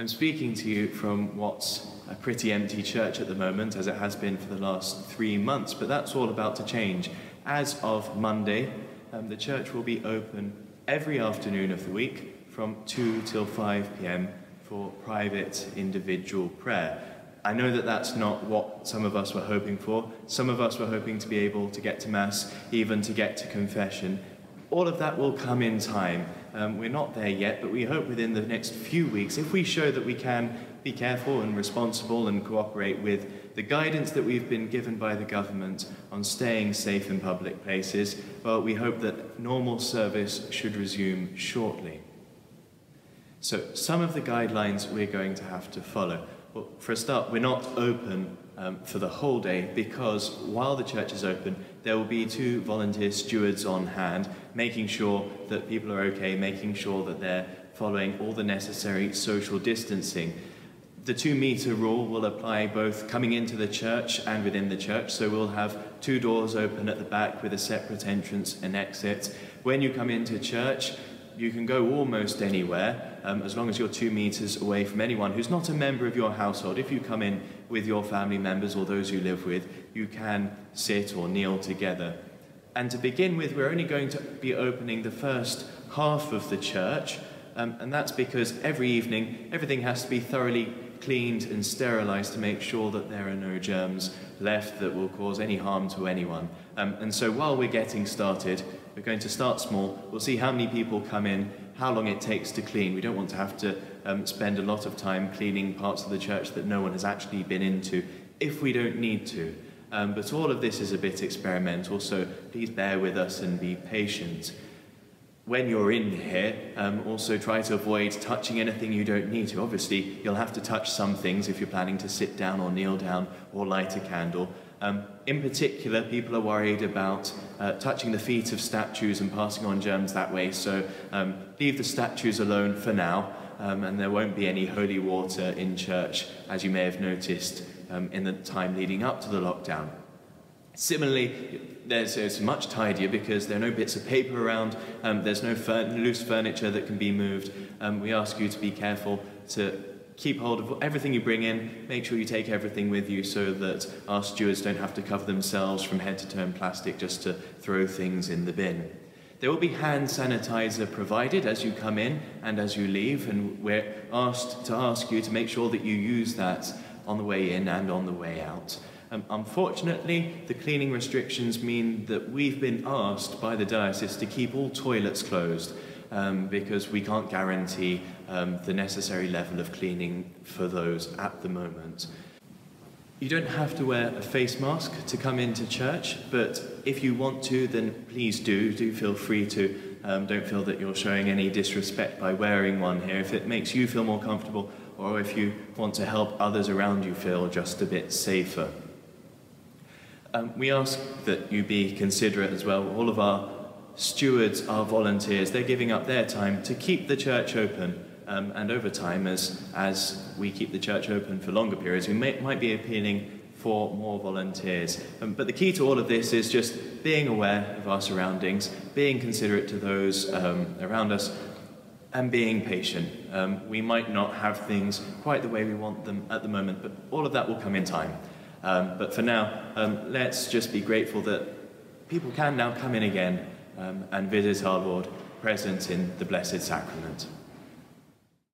I'm speaking to you from what's a pretty empty church at the moment, as it has been for the last 3 months, but that's all about to change. As of Monday, the church will be open every afternoon of the week from 2 till 5 p.m. for private individual prayer. I know that that's not what some of us were hoping for. Some of us were hoping to be able to get to Mass, even to get to confession. All of that will come in time. We're not there yet, but we hope within the next few weeks, if we show that we can be careful and responsible and cooperate with the guidance that we've been given by the government on staying safe in public places, well, we hope that normal service should resume shortly. So some of the guidelines we're going to have to follow. Well, for a start, we're not open for the whole day because while the church is open, there will be 2 volunteer stewards on hand, making sure that people are okay, making sure that they're following all the necessary social distancing. The 2-meter rule will apply both coming into the church and within the church, so we'll have 2 doors open at the back with a separate entrance and exit. When you come into church, you can go almost anywhere, as long as you're 2 meters away from anyone who's not a member of your household. If you come in with your family members or those you live with, you can sit or kneel together. And to begin with, we're only going to be opening the first half of the church, and that's because every evening everything has to be thoroughly cleaned and sterilized to make sure that there are no germs left that will cause any harm to anyone. And so while we're getting started, we're going to start small. We'll see how many people come in, how long it takes to clean. We don't want to have to spend a lot of time cleaning parts of the church that no one has actually been into if we don't need to. But all of this is a bit experimental, so please bear with us and be patient. When you're in here, also try to avoid touching anything you don't need to. Obviously, you'll have to touch some things if you're planning to sit down or kneel down or light a candle. In particular, people are worried about touching the feet of statues and passing on germs that way, so leave the statues alone for now, and there won't be any holy water in church, as you may have noticed in the time leading up to the lockdown. Similarly, it's much tidier because there are no bits of paper around, there's no loose furniture that can be moved. We ask you to be careful to keep hold of everything you bring in, make sure you take everything with you so that our stewards don't have to cover themselves from head to toe in plastic just to throw things in the bin. There will be hand sanitizer provided as you come in and as you leave, and we're asked to ask you to make sure that you use that on the way in and on the way out. Unfortunately, the cleaning restrictions mean that we've been asked by the diocese to keep all toilets closed because we can't guarantee the necessary level of cleaning for those at the moment. You don't have to wear a face mask to come into church, but if you want to, then please do feel free to. Don't feel that you're showing any disrespect by wearing one here. If it makes you feel more comfortable, or if you want to help others around you feel just a bit safer. We ask that you be considerate as well. All of our stewards are volunteers. They're giving up their time to keep the church open. And over time, as we keep the church open for longer periods, we might be appealing for more volunteers. But the key to all of this is just being aware of our surroundings, being considerate to those around us, and being patient. We might not have things quite the way we want them at the moment, but all of that will come in time. But for now, let's just be grateful that people can now come in again and visit our Lord present in the Blessed Sacrament.